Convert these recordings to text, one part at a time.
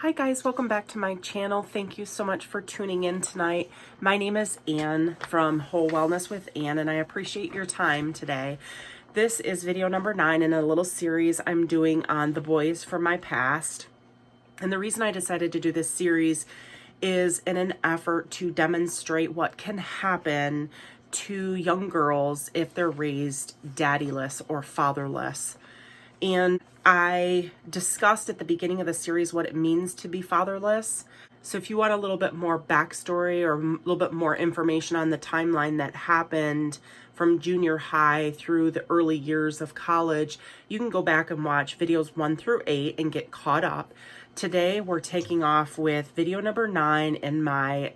Hi guys, welcome back to my channel. Thank you so much for tuning in tonight. My name is Ann from Whole Wellness with Ann, and I appreciate your time today. This is video number 9 in a little series I'm doing on the boys from my past. And the reason I decided to do this series is in an effort to demonstrate what can happen to young girls if they're raised daddyless or fatherless. And I discussed at the beginning of the series what it means to be fatherless. So if you want a little bit more backstory or a little bit more information on the timeline that happened from junior high through the early years of college, you can go back and watch videos 1 through 8 and get caught up. Today we're taking off with video number 9 in my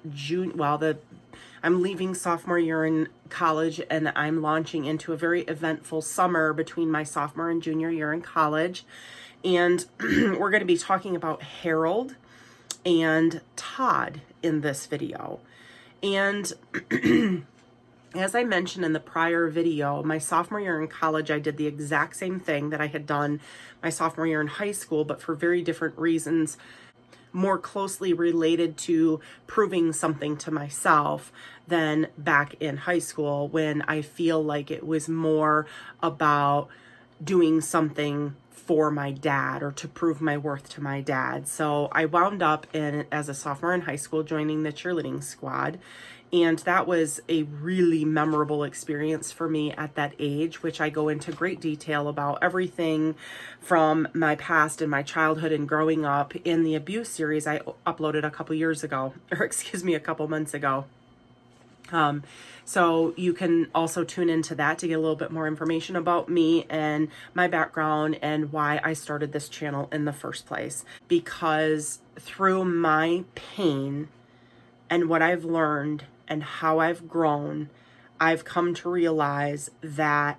I'm leaving sophomore year in college and I'm launching into a very eventful summer between my sophomore and junior year in college. And we're going to be talking about Harold and Todd in this video. And as I mentioned in the prior video, my sophomore year in college, I did the exact same thing that I had done my sophomore year in high school, but for very different reasons, more closely related to proving something to myself than back in high school, when I feel like it was more about doing something for my dad or to prove my worth to my dad. So I wound up as a sophomore in high school, joining the cheerleading squad. And that was a really memorable experience for me at that age, which I go into great detail about everything from my past and my childhood and growing up in the abuse series I uploaded a couple months ago. So you can also tune into that to get a little bit more information about me and my background and why I started this channel in the first place. Because through my pain and what I've learned and how I've grown, I've come to realize that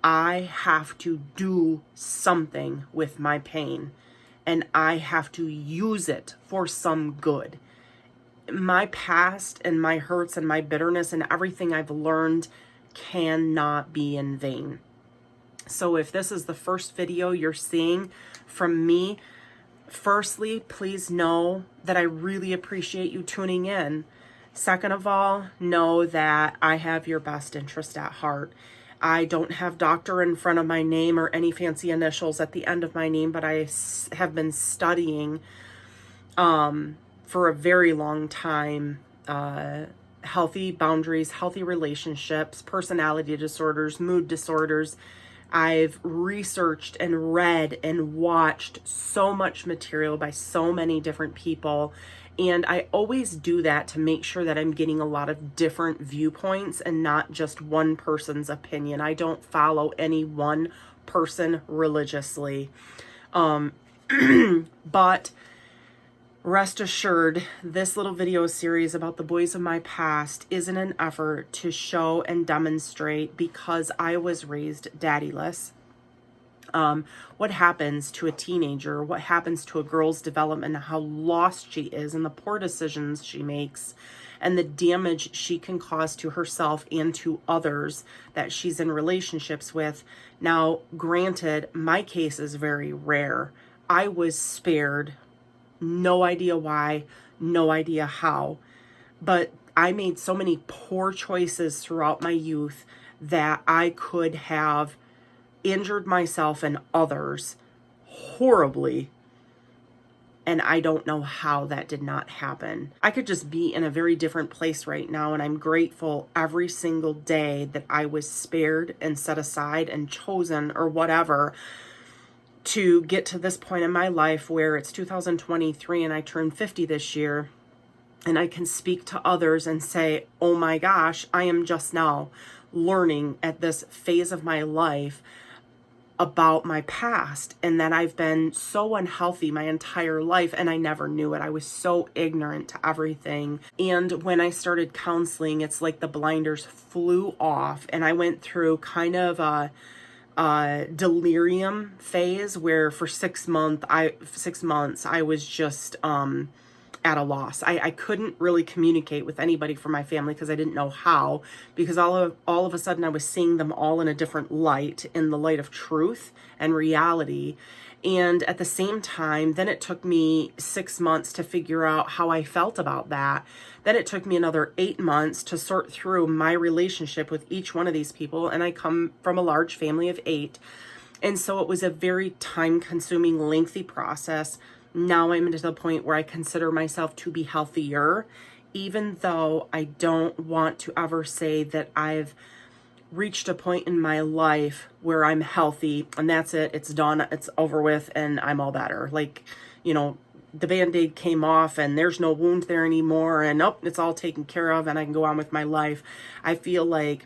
I have to do something with my pain and I have to use it for some good. My past and my hurts and my bitterness and everything I've learned cannot be in vain. So if this is the first video you're seeing from me, firstly, please know that I really appreciate you tuning in. Second of all, know that I have your best interest at heart. I don't have doctor in front of my name or any fancy initials at the end of my name, but I have been studying for a very long time healthy boundaries, healthy relationships, personality disorders, mood disorders. I've researched and read and watched so much material by so many different people. And I always do that to make sure that I'm getting a lot of different viewpoints and not just one person's opinion. I don't follow any one person religiously. But rest assured, this little video series about the boys of my past is in an effort to show and demonstrate, because I was raised daddyless, what happens to a teenager, what happens to a girl's development, how lost she is and the poor decisions she makes and the damage she can cause to herself and to others that she's in relationships with. Now, granted, my case is very rare. I was spared. No idea why, no idea how, but I made so many poor choices throughout my youth that I could have injured myself and others horribly, and I don't know how that did not happen. I could just be in a very different place right now, and I'm grateful every single day that I was spared and set aside and chosen or whatever to get to this point in my life where it's 2023 and I turned 50 this year, and I can speak to others and say, oh my gosh, I am just now learning at this phase of my life about my past, and that I've been so unhealthy my entire life and I never knew it. I was so ignorant to everything. And when I started counseling, it's like the blinders flew off, and I went through kind of a delirium phase where for 6 months I was just at a loss. I couldn't really communicate with anybody from my family because I didn't know how, because all of a sudden I was seeing them all in a different light, in the light of truth and reality. And at the same time, then it took me 6 months to figure out how I felt about that. Then it took me another 8 months to sort through my relationship with each one of these people. And I come from a large family of 8. And so it was a very time-consuming, lengthy process. Now I'm to the point where I consider myself to be healthier, even though I don't want to ever say that I've reached a point in my life where I'm healthy and that's it, it's done, it's over with, and I'm all better. Like, the Band-Aid came off and there's no wound there anymore, and it's all taken care of and I can go on with my life. I feel like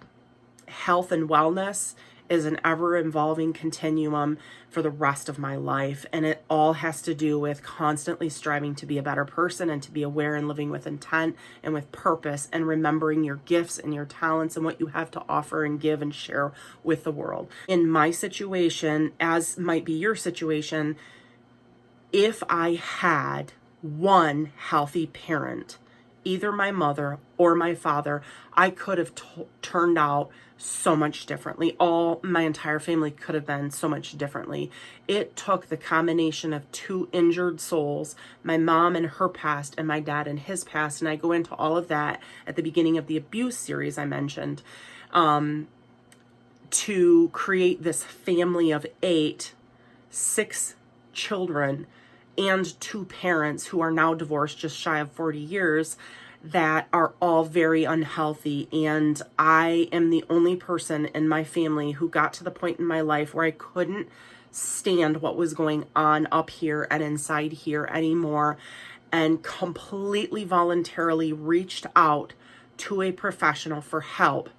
health and wellness is an ever-evolving continuum for the rest of my life. And it all has to do with constantly striving to be a better person and to be aware and living with intent and with purpose and remembering your gifts and your talents and what you have to offer and give and share with the world. In my situation, as might be your situation, if I had one healthy parent, either my mother or my father, I could have turned out so much differently. My entire family could have been so much differently. It took the combination of 2 injured souls, my mom and her past and my dad and his past, and I go into all of that at the beginning of the abuse series I mentioned, to create this family of 8, 6 children, and 2 parents who are now divorced just shy of 40 years that are all very unhealthy. And I am the only person in my family who got to the point in my life where I couldn't stand what was going on up here and inside here anymore, and completely voluntarily reached out to a professional for help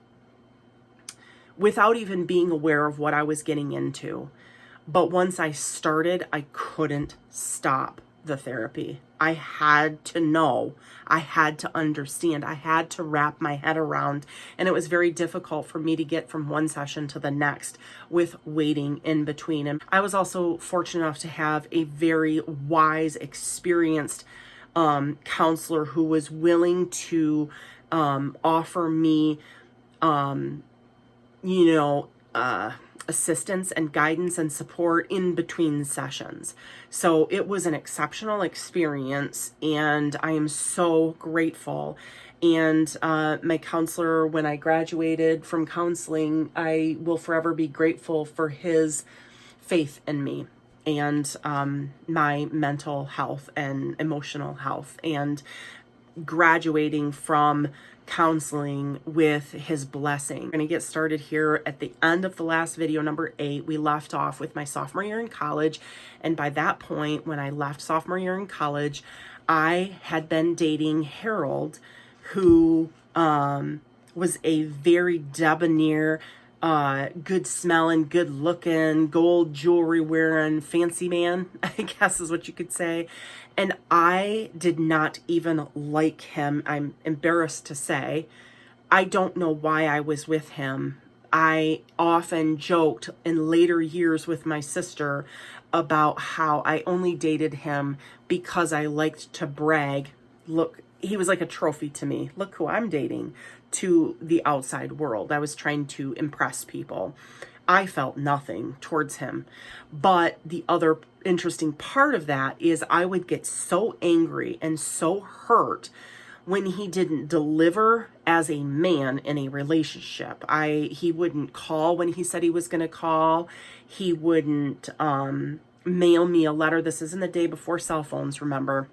without even being aware of what I was getting into. But once I started, I couldn't stop the therapy. I had to know, I had to understand, I had to wrap my head around, and it was very difficult for me to get from one session to the next with waiting in between. And I was also fortunate enough to have a very wise, experienced counselor who was willing to offer me, assistance and guidance and support in between sessions. So it was an exceptional experience, and I am so grateful. And my counselor, when I graduated from counseling, I will forever be grateful for his faith in me and my mental health and emotional health, and graduating from counseling with his blessing. We're going to get started here at the end of the last video, number 8. We left off with my sophomore year in college. And by that point, when I left sophomore year in college, I had been dating Harold, who was a very debonair, good smelling, good looking, gold jewelry wearing, fancy man, I guess is what you could say. And I did not even like him. I'm embarrassed to say. I don't know why I was with him. I often joked in later years with my sister about how I only dated him because I liked to brag. Look, he was like a trophy to me. Look who I'm dating, to the outside world. I was trying to impress people. I felt nothing towards him. But the other interesting part of that is I would get so angry and so hurt when he didn't deliver as a man in a relationship. He wouldn't call when he said he was going to call. He wouldn't mail me a letter. This isn't the day before cell phones, remember.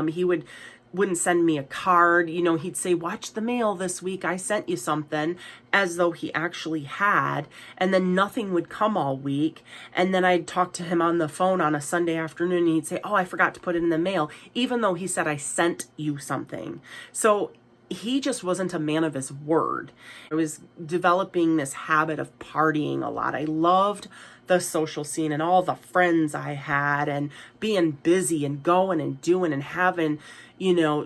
He wouldn't send me a card. He'd say, watch the mail this week, I sent you something, as though he actually had, and then nothing would come all week. And then I'd talk to him on the phone on a Sunday afternoon, and he'd say, oh, I forgot to put it in the mail, even though he said I sent you something. So he just wasn't a man of his word. I was developing this habit of partying a lot. I loved the social scene and all the friends I had, and being busy and going and doing and having,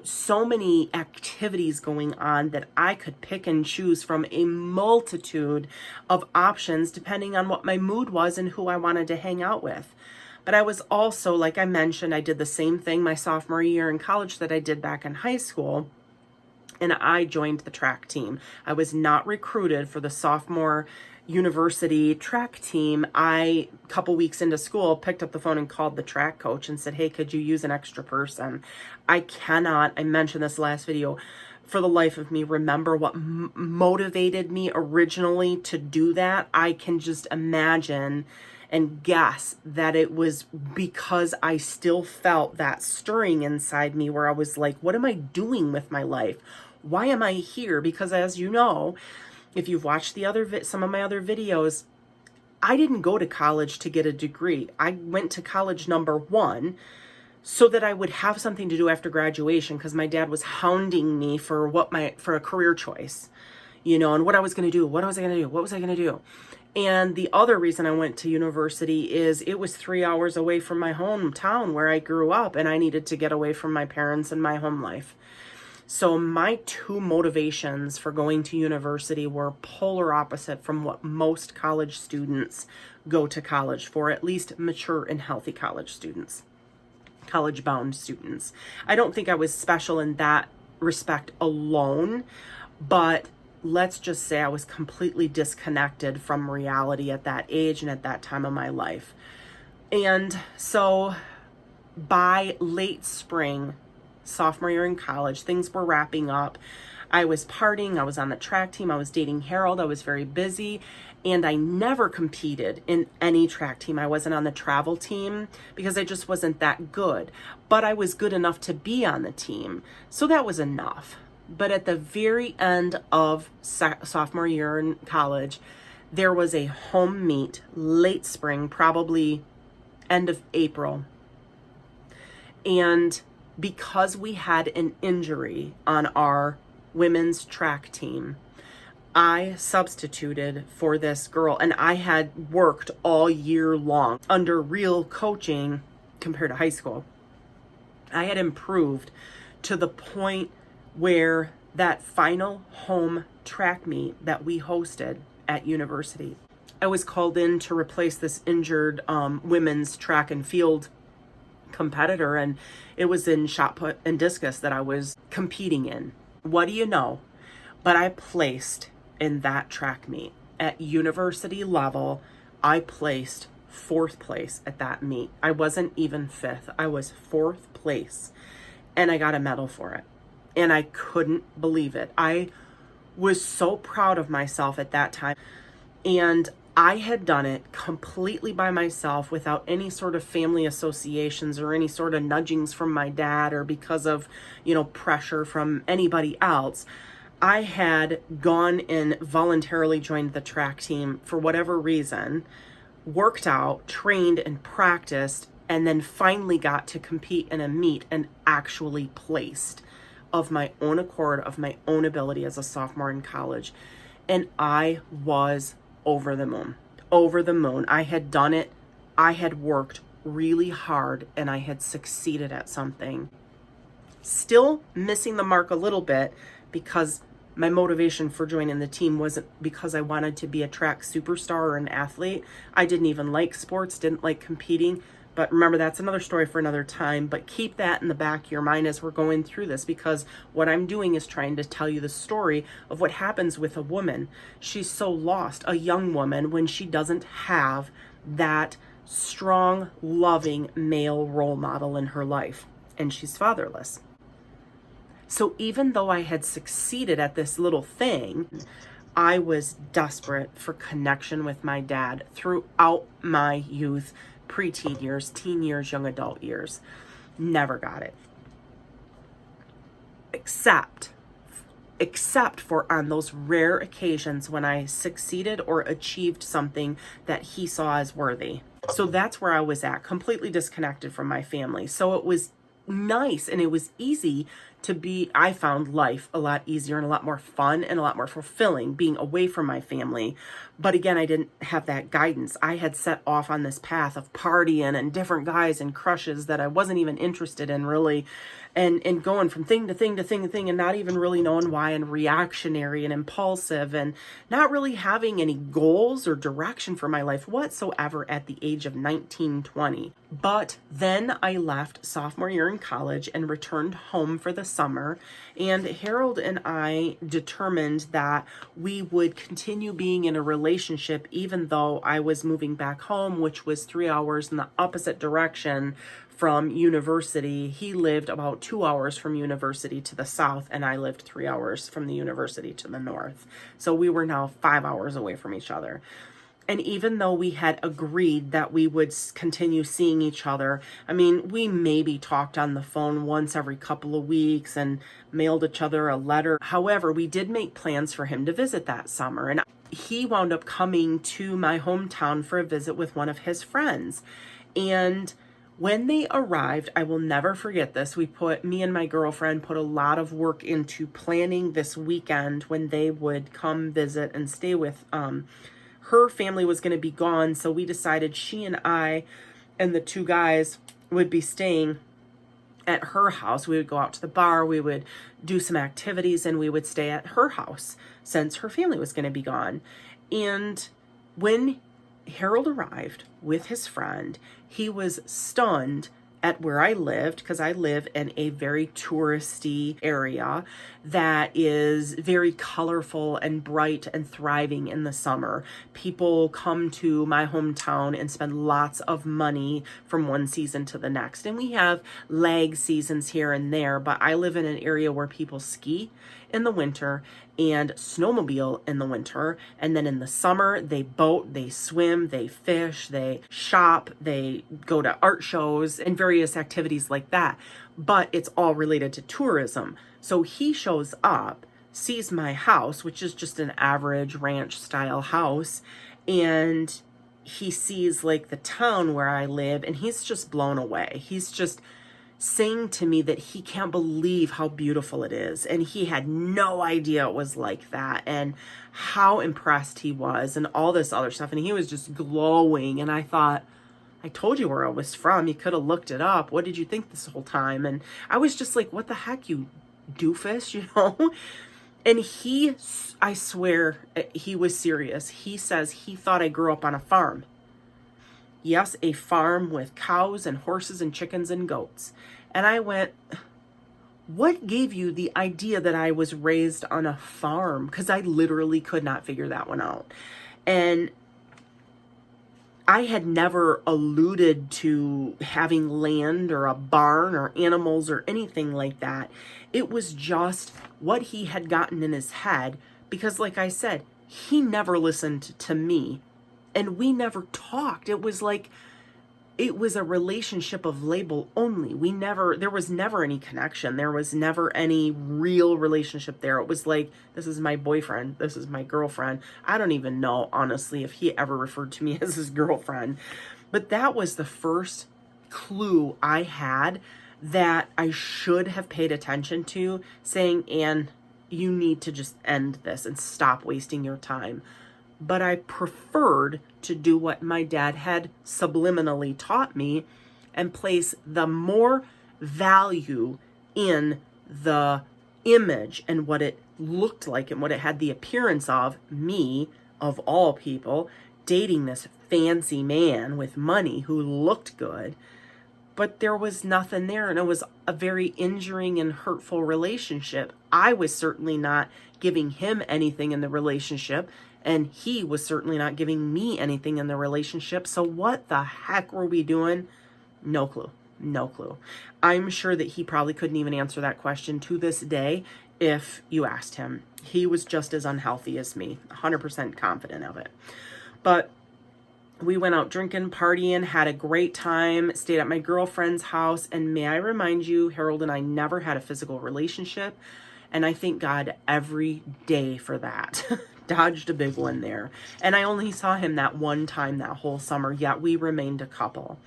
so many activities going on that I could pick and choose from a multitude of options depending on what my mood was and who I wanted to hang out with. But I was also, like I mentioned, I did the same thing my sophomore year in college that I did back in high school. And I joined the track team. I was not recruited for the sophomore university track team, a couple weeks into school, picked up the phone and called the track coach and said, hey, could you use an extra person? I mentioned this last video, for the life of me remember what motivated me originally to do that. I can just imagine and guess that it was because I still felt that stirring inside me where I was like, what am I doing with my life? Why am I here? Because as you know, if you've watched some of my other videos, I didn't go to college to get a degree. I went to college, number one, so that I would have something to do after graduation, because my dad was hounding me for a career choice, and what I was going to do. What was I going to do? And the other reason I went to university is it was 3 hours away from my hometown where I grew up, and I needed to get away from my parents and my home life. So my two motivations for going to university were polar opposite from what most college students go to college for, at least mature and healthy college students, college-bound students. I don't think I was special in that respect alone, but let's just say I was completely disconnected from reality at that age and at that time of my life. And so by late spring, sophomore year in college, things were wrapping up. I was partying, I was on the track team, I was dating Harold, I was very busy, and I never competed in any track team. I wasn't on the travel team because I just wasn't that good, but I was good enough to be on the team, so that was enough. But at the very end of sophomore year in college, there was a home meet, late spring, probably end of April, and because we had an injury on our women's track team, I substituted for this girl, and I had worked all year long under real coaching compared to high school. I had improved to the point where that final home track meet that we hosted at university, I was called in to replace this injured women's track and field competitor, and it was in shot put and discus that I was competing in. What do you know? But I placed in that track meet at university level. I placed 4th place at that meet. I wasn't even 5th. I was 4th place, and I got a medal for it. And I couldn't believe it. I was so proud of myself at that time. And I had done it completely by myself without any sort of family associations or any sort of nudgings from my dad or because of, pressure from anybody else. I had gone and voluntarily joined the track team for whatever reason, worked out, trained and practiced, and then finally got to compete in a meet and actually placed of my own accord, of my own ability as a sophomore in college. And I was over the moon. I had done it. I had worked really hard, and I had succeeded at something. Still missing the mark a little bit because my motivation for joining the team wasn't because I wanted to be a track superstar or an athlete. I didn't even like sports, didn't like competing. But remember, that's another story for another time. But keep that in the back of your mind as we're going through this, because what I'm doing is trying to tell you the story of what happens with a woman. She's so lost, a young woman, when she doesn't have that strong, loving male role model in her life, and she's fatherless. So even though I had succeeded at this little thing, I was desperate for connection with my dad throughout my youth, preteen years, teen years, young adult years. Never got it. Except for on those rare occasions when I succeeded or achieved something that he saw as worthy. So that's where I was at, completely disconnected from my family. So it was nice and it was easy to be, I found life a lot easier and a lot more fun and a lot more fulfilling being away from my family. But again, I didn't have that guidance. I had set off on this path of partying and different guys and crushes that I wasn't even interested in really, and going from thing to thing to thing to thing and not even really knowing why, and reactionary and impulsive and not really having any goals or direction for my life whatsoever at the age of 19, 20. But then I left sophomore year in college and returned home for the summer, and Harold and I determined that we would continue being in a relationship even though I was moving back home, which was 3 hours in the opposite direction from university. He lived about 2 hours from university to the south, and I lived 3 hours from the university to the north. So we were now 5 hours away from each other. And even though we had agreed that we would continue seeing each other, I mean, we maybe talked on the phone once every couple of weeks and mailed each other a letter. However, we did make plans for him to visit that summer. And he wound up coming to my hometown for a visit with one of his friends. And when they arrived, I will never forget this. Me and my girlfriend put a lot of work into planning this weekend when they would come visit and stay with her family was going to be gone, so we decided she and I and the two guys would be staying at her house. We would go out to the bar, we would do some activities, and we would stay at her house since her family was going to be gone. And when Harold arrived with his friend, he was stunned at where I lived, because I live in a very touristy area that is very colorful and bright and thriving in the summer. People come to my hometown and spend lots of money from one season to the next. And we have lag seasons here and there, but I live in an area where people ski in the winter and snowmobile in the winter, and then in the summer they boat, they swim, they fish, they shop, they go to art shows and various activities like that. But it's all related to tourism. So he shows up, sees my house, which is just an average ranch style house, and he sees like the town where I live, and he's just blown away. He's just saying to me that he can't believe how beautiful it is, and he had no idea it was like that, and how impressed he was, and all this other stuff. And he was just glowing, and I thought, I told you where I was from. You could have looked it up. What did you think this whole time? And I was just like, what the heck, you doofus, you know? And I swear, he was serious. He says he thought I grew up on a farm. Yes, a farm with cows and horses and chickens and goats. And I went, what gave you the idea that I was raised on a farm? Because I literally could not figure that one out. And I had never alluded to having land or a barn or animals or anything like that. It was just what he had gotten in his head, because like I said, he never listened to me. And we never talked. It was like, it was a relationship of label only. There was never any connection. There was never any real relationship there. It was like, this is my boyfriend. This is my girlfriend. I don't even know, honestly, if he ever referred to me as his girlfriend. But that was the first clue I had that I should have paid attention to, saying, Anne, you need to just end this and stop wasting your time. But I preferred to do what my dad had subliminally taught me and place the more value in the image and what it looked like and what it had the appearance of, me, of all people, dating this fancy man with money who looked good. But there was nothing there, and it was a very injuring and hurtful relationship. I was certainly not giving him anything in the relationship, and he was certainly not giving me anything in the relationship. So what the heck were we doing? No clue. No clue. I'm sure that he probably couldn't even answer that question to this day if you asked him. He was just as unhealthy as me, 100% confident of it. But we went out drinking, partying, had a great time, stayed at my girlfriend's house. And may I remind you, Harold and I never had a physical relationship. And I thank God every day for that. Dodged a big one there. And I only saw him that one time that whole summer, yet we remained a couple.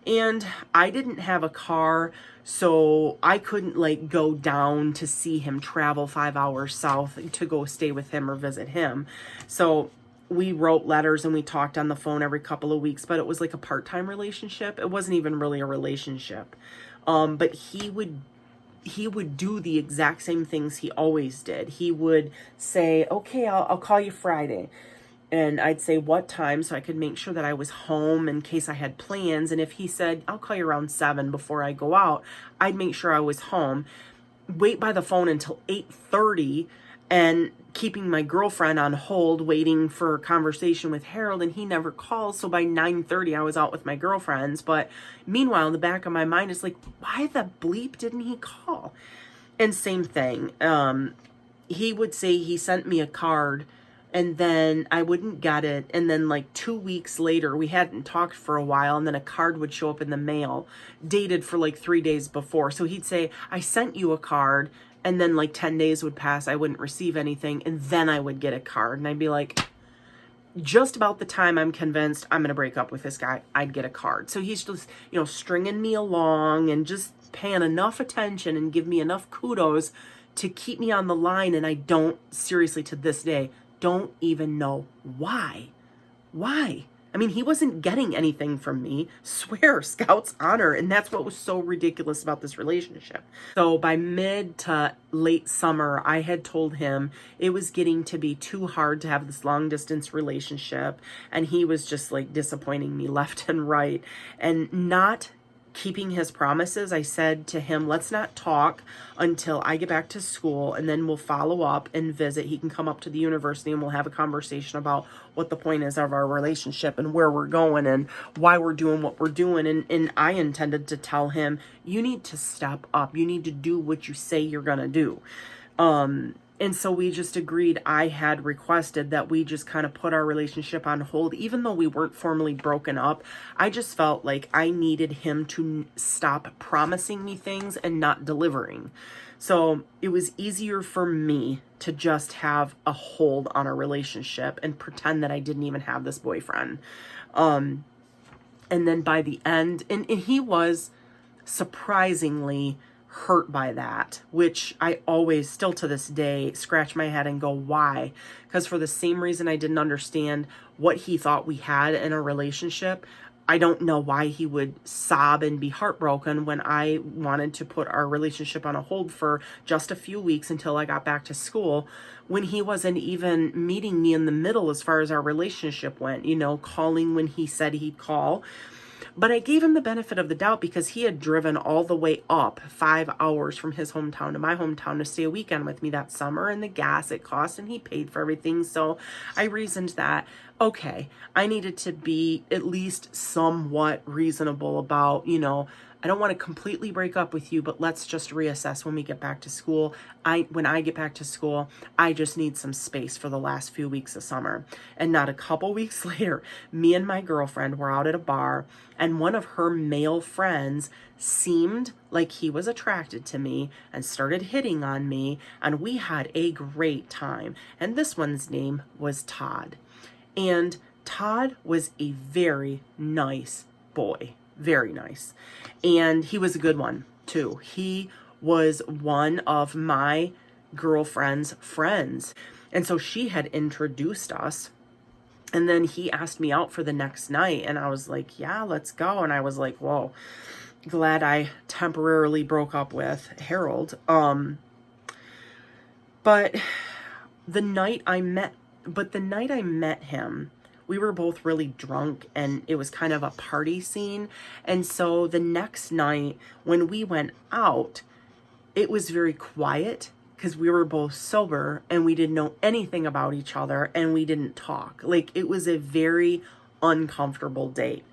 And I didn't have a car, so I couldn't like go down to see him, travel 5 hours south to go stay with him or visit him. So we wrote letters and we talked on the phone every couple of weeks, but it was like a part-time relationship. It wasn't even really a relationship. But he would do the exact same things he always did. He would say, okay, I'll call you Friday. And I'd say what time, so I could make sure that I was home in case I had plans. And if he said, I'll call you around 7 before I go out, I'd make sure I was home. wait by the phone until 8:30 and keeping my girlfriend on hold waiting for a conversation with Harold, and he never calls. So by 9:30 I was out with my girlfriends. But meanwhile, in the back of my mind is like, why the bleep didn't he call? And same thing. He would say he sent me a card and then I wouldn't get it. And then like 2 weeks later, we hadn't talked for a while, and then a card would show up in the mail dated for like 3 days before. So he'd say, I sent you a card. And then like 10 days would pass. I wouldn't receive anything. And then I would get a card. And I'd be like, just about the time I'm convinced I'm going to break up with this guy, I'd get a card. So he's just, stringing me along and just paying enough attention and give me enough kudos to keep me on the line. And I don't, seriously, to this day, don't even know why. Why? I mean, he wasn't getting anything from me. Swear, Scout's honor. And that's what was so ridiculous about this relationship. So by mid to late summer, I had told him it was getting to be too hard to have this long distance relationship. And he was just like disappointing me left and right and not keeping his promises. I said to him, let's not talk until I get back to school, and then we'll follow up and visit. He can come up to the university and we'll have a conversation about what the point is of our relationship and where we're going and why we're doing what we're doing. And I intended to tell him, you need to step up. You need to do what you say you're going to do. And so we just agreed. I had requested that we just kind of put our relationship on hold, even though we weren't formally broken up. I just felt like I needed him to stop promising me things and not delivering. So it was easier for me to just have a hold on our relationship and pretend that I didn't even have this boyfriend. And then by the end, and he was surprisingly hurt by that, which I always, still to this day, scratch my head and go, why? Because for the same reason I didn't understand what he thought we had in a relationship, I don't know why he would sob and be heartbroken when I wanted to put our relationship on a hold for just a few weeks until I got back to school, when he wasn't even meeting me in the middle as far as our relationship went, calling when he said he'd call. But I gave him the benefit of the doubt because he had driven all the way up 5 hours from his hometown to my hometown to stay a weekend with me that summer, and the gas it cost, and he paid for everything. So I reasoned that, okay, I needed to be at least somewhat reasonable about, I don't want to completely break up with you, but let's just reassess when we get back to school. When I get back to school, I just need some space for the last few weeks of summer. And not a couple weeks later, me and my girlfriend were out at a bar, and one of her male friends seemed like he was attracted to me and started hitting on me, and we had a great time. And this one's name was Todd. And Todd was a very nice boy. Very nice. And he was a good one too. He was one of my girlfriend's friends. And so she had introduced us. And then he asked me out for the next night. And I was like, yeah, let's go. And I was like, whoa, glad I temporarily broke up with Harold. But the night I met him, we were both really drunk and it was kind of a party scene. And so the next night when we went out, it was very quiet because we were both sober and we didn't know anything about each other and we didn't talk. Like, it was a very uncomfortable date.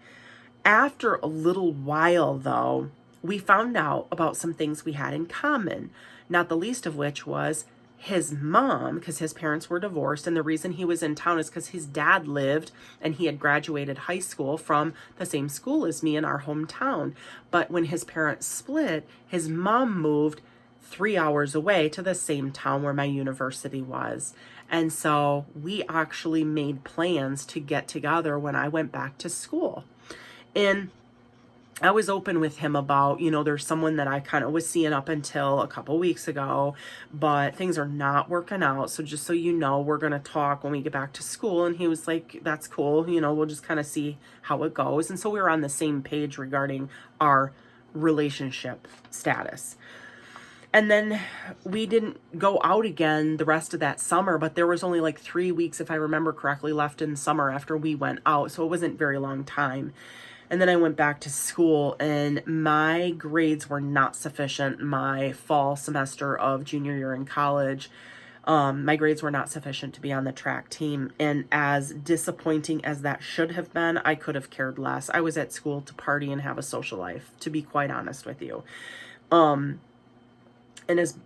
After a little while though, we found out about some things we had in common, not the least of which was his mom, because his parents were divorced, and the reason he was in town is because his dad lived and he had graduated high school from the same school as me in our hometown. But when his parents split, his mom moved 3 hours away to the same town where my university was. And so we actually made plans to get together when I went back to school. And I was open with him about, there's someone that I kind of was seeing up until a couple weeks ago, but things are not working out. So just so you know, we're going to talk when we get back to school. And he was like, that's cool. We'll just kind of see how it goes. And so we were on the same page regarding our relationship status. And then we didn't go out again the rest of that summer, but there was only like 3 weeks, if I remember correctly, left in summer after we went out. So it wasn't very long time. And then I went back to school, and my grades were not sufficient my fall semester of junior year in college. My grades were not sufficient to be on the track team. And as disappointing as that should have been, I could have cared less. I was at school to party and have a social life, to be quite honest with you. And as,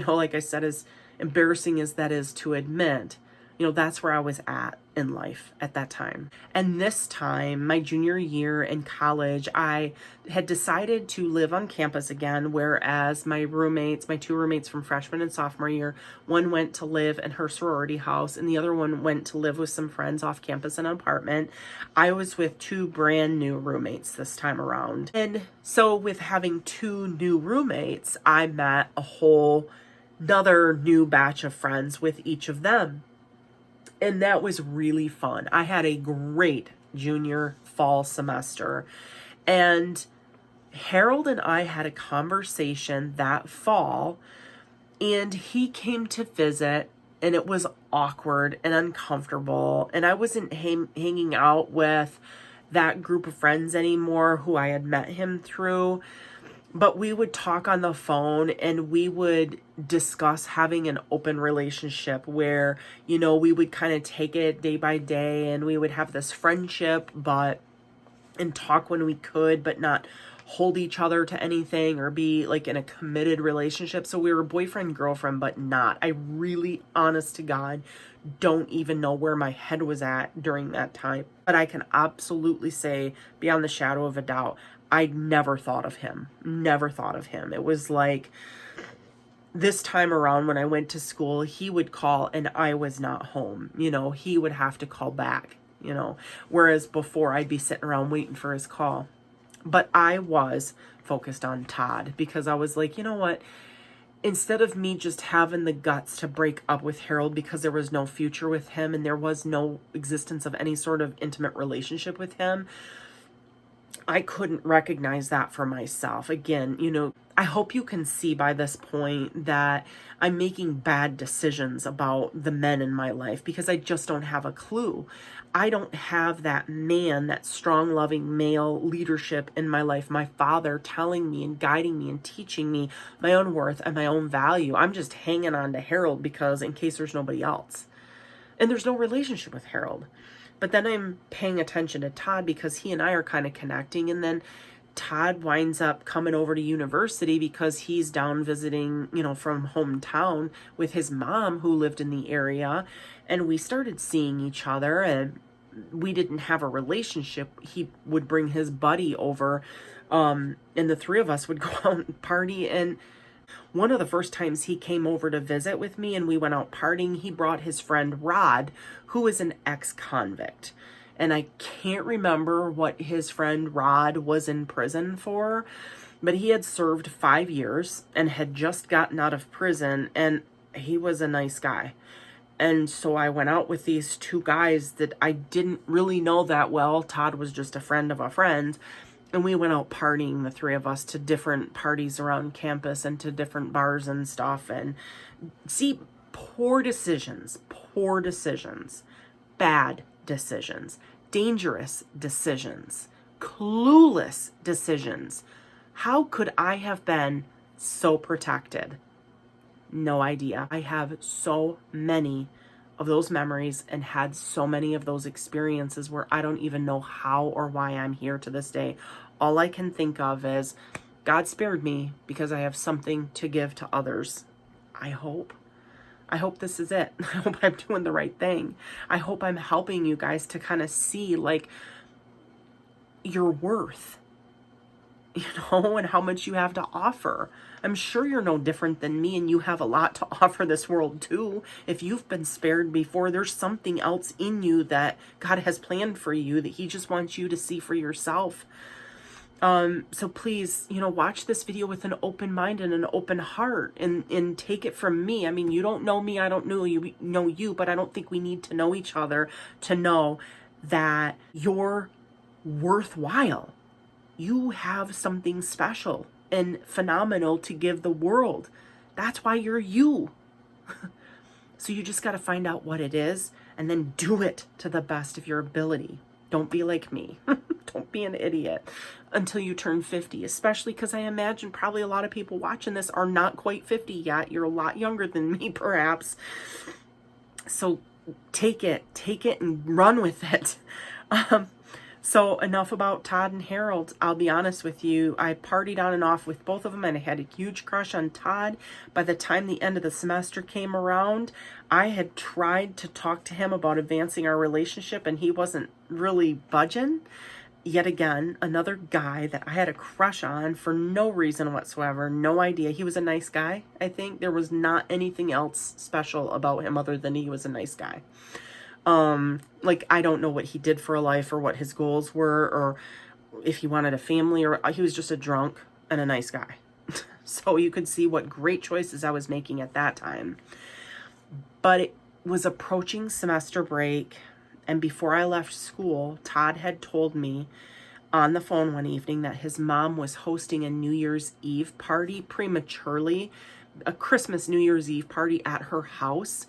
like I said, as embarrassing as that is to admit, that's where I was at in life at that time. And this time, my junior year in college, I had decided to live on campus again, whereas my two roommates from freshman and sophomore year, one went to live in her sorority house and the other one went to live with some friends off campus in an apartment. I was with two brand new roommates this time around. And so with having two new roommates, I met a whole another new batch of friends with each of them. And that was really fun. I had a great junior fall semester. And Harold and I had a conversation that fall, and he came to visit, and it was awkward and uncomfortable. And I wasn't hanging out with that group of friends anymore who I had met him through. But we would talk on the phone and we would discuss having an open relationship where, we would kind of take it day by day and we would have this friendship, and talk when we could, but not hold each other to anything or be like in a committed relationship. So we were boyfriend, girlfriend, but not. I really, honest to God, don't even know where my head was at during that time. But I can absolutely say, beyond the shadow of a doubt, I never thought of him. Never thought of him. It was like this time around when I went to school, he would call and I was not home. He would have to call back, whereas before I'd be sitting around waiting for his call. But I was focused on Todd because I was like, you know what? Instead of me just having the guts to break up with Harold because there was no future with him and there was no existence of any sort of intimate relationship with him, I couldn't recognize that for myself. Again, I hope you can see by this point that I'm making bad decisions about the men in my life because I just don't have a clue. I don't have that man, that strong, loving male leadership in my life, my father telling me and guiding me and teaching me my own worth and my own value. I'm just hanging on to Harold because in case there's nobody else. And there's no relationship with Harold. But then I'm paying attention to Todd because he and I are kind of connecting. And then Todd winds up coming over to university because he's down visiting, from hometown with his mom who lived in the area. And we started seeing each other and we didn't have a relationship. He would bring his buddy over and the three of us would go out and party. And one of the first times he came over to visit with me and we went out partying, he brought his friend Rod, who is an ex-convict. And I can't remember what his friend Rod was in prison for, but he had served 5 years and had just gotten out of prison, and he was a nice guy. And so I went out with these two guys that I didn't really know that well. Todd was just a friend of a friend. And we went out partying, the three of us, to different parties around campus and to different bars and stuff. And see, poor decisions, bad decisions, dangerous decisions, clueless decisions. How could I have been so protected? No idea. I have so many of those memories and had so many of those experiences where I don't even know how or why I'm here to this day. All I can think of is God spared me because I have something to give to others. I hope this is it. I hope I'm doing the right thing. I hope I'm helping you guys to kind of see like your worth, and how much you have to offer. I'm sure you're no different than me and you have a lot to offer this world too. If you've been spared before, there's something else in you that God has planned for you that he just wants you to see for yourself. So please, watch this video with an open mind and an open heart and take it from me. I mean, you don't know me, I don't know you, but I don't think we need to know each other to know that you're worthwhile. You have something special and phenomenal to give the world. That's why you're you. So you just got to find out what it is and then do it to the best of your ability. Don't be like me. Don't be an idiot until you turn 50, especially because I imagine probably a lot of people watching this are not quite 50 yet. You're a lot younger than me, perhaps. So take it and run with it. So enough about Todd and Harold. I'll be honest with you. I partied on and off with both of them, and I had a huge crush on Todd. By the time the end of the semester came around, I had tried to talk to him about advancing our relationship, and he wasn't really budging. Yet again, another guy that I had a crush on for no reason whatsoever. No idea. He was a nice guy, I think. There was not anything else special about him other than he was a nice guy. Like, I don't know what he did for a life or what his goals were or if he wanted a family, or he was just a drunk and a nice guy. So you could see what great choices I was making at that time. But it was approaching semester break, and before I left school, Todd had told me on the phone one evening that his mom was hosting a New Year's Eve party prematurely, a Christmas New Year's Eve party at her house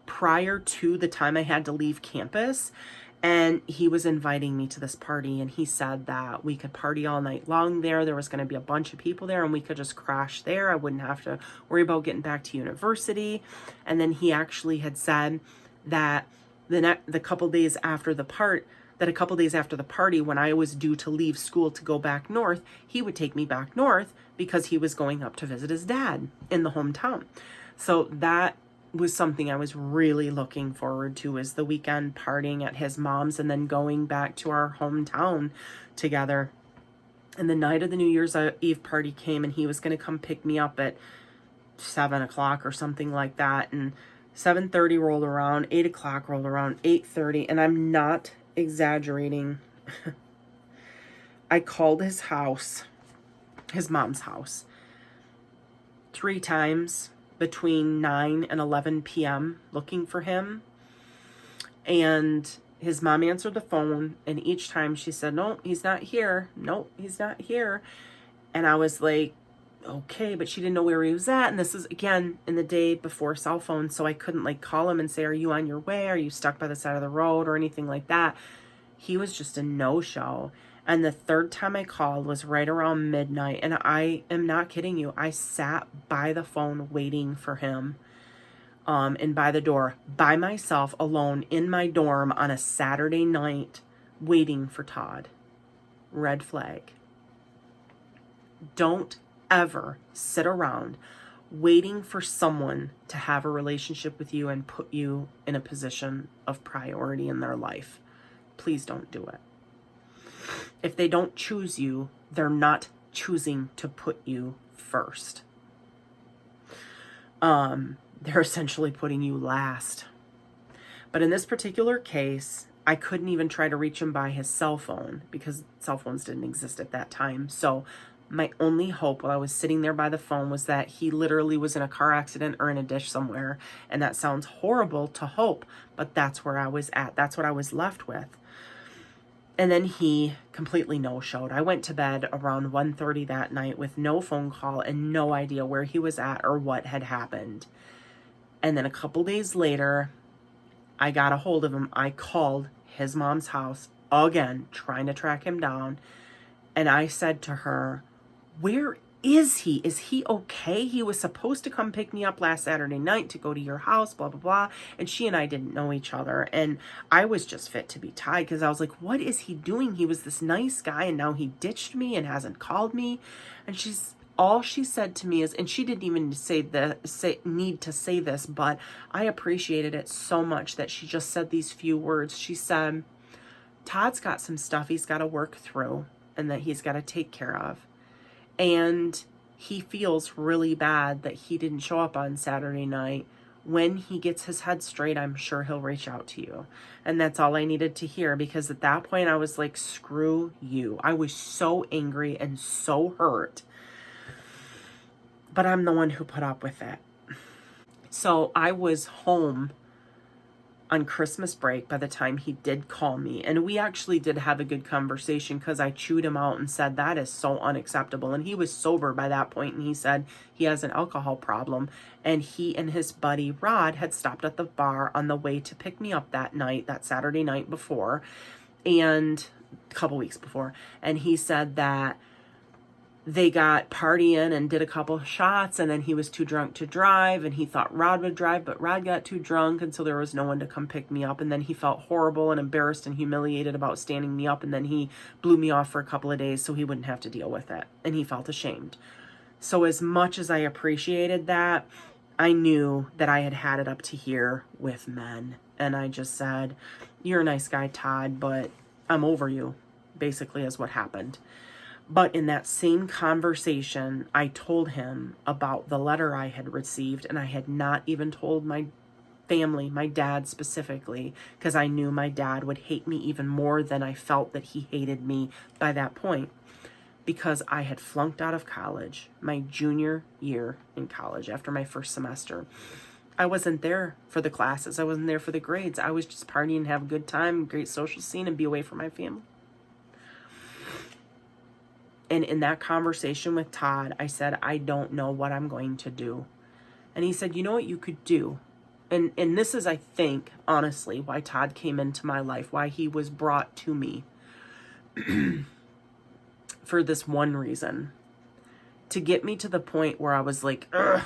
prior to the time I had to leave campus. And he was inviting me to this party, and he said that we could party all night long there. There was going to be a bunch of people there, and we could just crash there. I wouldn't have to worry about getting back to university. And then he actually had said that a couple days after the party, when I was due to leave school to go back north, he would take me back north because he was going up to visit his dad in the hometown. So that was something I was really looking forward to, is the weekend partying at his mom's and then going back to our hometown together. And the night of the New Year's Eve party came, and he was going to come pick me up at 7 o'clock or something like that. And 7:30 rolled around, 8 o'clock rolled around, 8:30, and I'm not exaggerating. I called his house, his mom's house, 3 times between 9 and 11 p.m. looking for him. And his mom answered the phone, and each time she said, "No, he's not here. No, he's not here." And I was like, okay, but she didn't know where he was at. And this is, again, in the day before cell phones, so I couldn't like call him and say, "Are you on your way? Are you stuck by the side of the road?" or anything like that. He was just a no-show. And the third time I called was right around midnight. And I am not kidding you. I sat by the phone waiting for him. And by the door, by myself, alone, in my dorm on a Saturday night, waiting for Todd. Red flag. Don't ever sit around waiting for someone to have a relationship with you and put you in a position of priority in their life. Please don't do it. If they don't choose you, they're not choosing to put you first. They're essentially putting you last. But in this particular case, I couldn't even try to reach him by his cell phone because cell phones didn't exist at that time. So my only hope while I was sitting there by the phone was that he literally was in a car accident or in a ditch somewhere. And that sounds horrible to hope, but that's where I was at. That's what I was left with. And then he completely no-showed. I went to bed around 1:30 that night with no phone call and no idea where he was at or what had happened. And then a couple days later, I got a hold of him. I called his mom's house again, trying to track him down. And I said to her, "Where is he? Is he okay? He was supposed to come pick me up last Saturday night to go to your house, blah, blah, blah." And she and I didn't know each other. And I was just fit to be tied because I was like, what is he doing? He was this nice guy, and now he ditched me and hasn't called me. And all she said to me is, and she didn't even need to say this, but I appreciated it so much that she just said these few words. She said, "Todd's got some stuff he's got to work through and that he's got to take care of. And he feels really bad that he didn't show up on Saturday night. When he gets his head straight, I'm sure he'll reach out to you." And that's all I needed to hear, because at that point I was like, screw you. I was so angry and so hurt. But I'm the one who put up with it. So I was home on Christmas break by the time he did call me. And we actually did have a good conversation because I chewed him out and said, that is so unacceptable. And he was sober by that point, and he said he has an alcohol problem. And he and his buddy Rod had stopped at the bar on the way to pick me up that night, that Saturday night before. And a couple weeks before. And he said that they got partying and did a couple of shots, and then he was too drunk to drive, and he thought Rod would drive, but Rod got too drunk, and so there was no one to come pick me up. And then he felt horrible and embarrassed and humiliated about standing me up, and then he blew me off for a couple of days so he wouldn't have to deal with it, and he felt ashamed. So as much as I appreciated that, I knew that I had had it up to here with men, and I just said, "You're a nice guy, Todd, but I'm over you," basically is what happened. But in that same conversation, I told him about the letter I had received, and I had not even told my family, my dad specifically, because I knew my dad would hate me even more than I felt that he hated me by that point, because I had flunked out of college, my junior year in college after my first semester. I wasn't there for the classes. I wasn't there for the grades. I was just partying and have a good time, great social scene, and be away from my family. And in that conversation with Todd, I said, "I don't know what I'm going to do." And he said, "You know what you could do?" And this is, I think, honestly, why Todd came into my life, why he was brought to me. For this one reason. To get me to the point where I was like, "Ugh,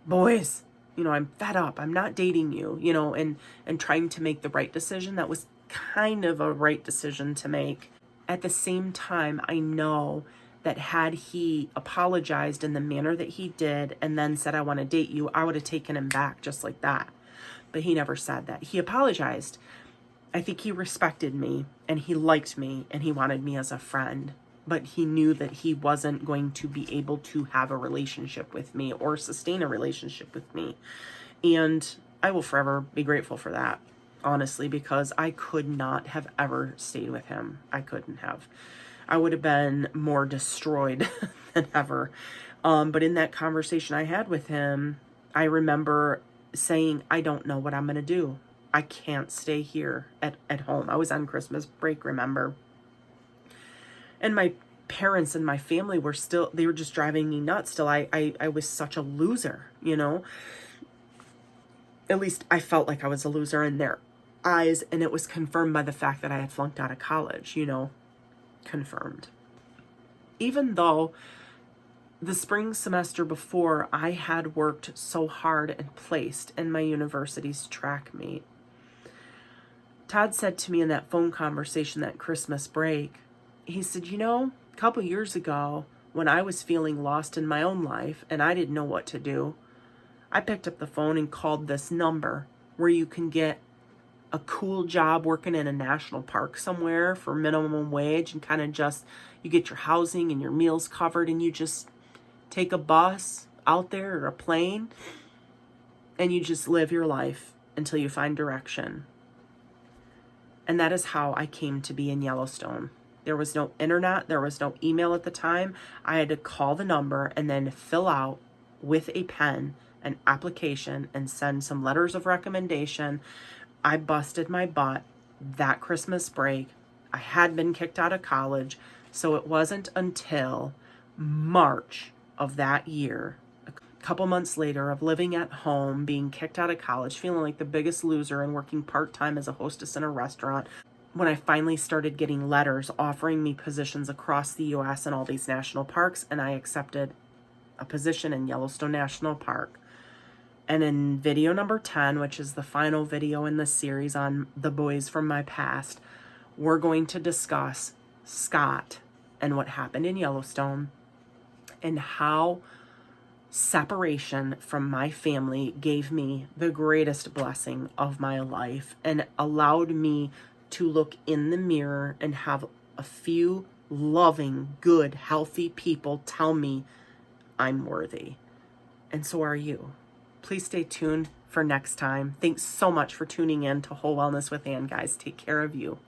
boys, I'm fed up. I'm not dating you," and trying to make the right decision. That was kind of a right decision to make. At the same time, I know that had he apologized in the manner that he did and then said, "I want to date you," I would have taken him back just like that. But he never said that. He apologized. I think he respected me and he liked me and he wanted me as a friend. But he knew that he wasn't going to be able to have a relationship with me or sustain a relationship with me. And I will forever be grateful for that. Honestly, because I could not have ever stayed with him. I couldn't have. I would have been more destroyed than ever. But in that conversation I had with him, I remember saying, "I don't know what I'm going to do. I can't stay here at home." I was on Christmas break, remember? And my parents and my family were still, they were just driving me nuts still. I was such a loser, At least I felt like I was a loser in their eyes, and it was confirmed by the fact that I had flunked out of college, confirmed. Even though the spring semester before I had worked so hard and placed in my university's track meet, Todd said to me in that phone conversation, that Christmas break, he said, a couple years ago when I was feeling lost in my own life and I didn't know what to do, I picked up the phone and called this number where you can get a cool job working in a national park somewhere for minimum wage, and kind of just, you get your housing and your meals covered, and you just take a bus out there or a plane and you just live your life until you find direction. And that is how I came to be in Yellowstone. There was no internet, there was no email at the time. I had to call the number and then fill out with a pen an application and send some letters of recommendation. I busted my butt that Christmas break. I had been kicked out of college, so it wasn't until March of that year, a couple months later, of living at home, being kicked out of college, feeling like the biggest loser, and working part-time as a hostess in a restaurant, when I finally started getting letters offering me positions across the U.S. in all these national parks, and I accepted a position in Yellowstone National Park. And in video number 10, which is the final video in the series on the boys from my past, we're going to discuss Scott and what happened in Yellowstone, and how separation from my family gave me the greatest blessing of my life and allowed me to look in the mirror and have a few loving, good, healthy people tell me I'm worthy. And so are you. Please stay tuned for next time. Thanks so much for tuning in to Whole Wellness with Ann, guys. Take care of you.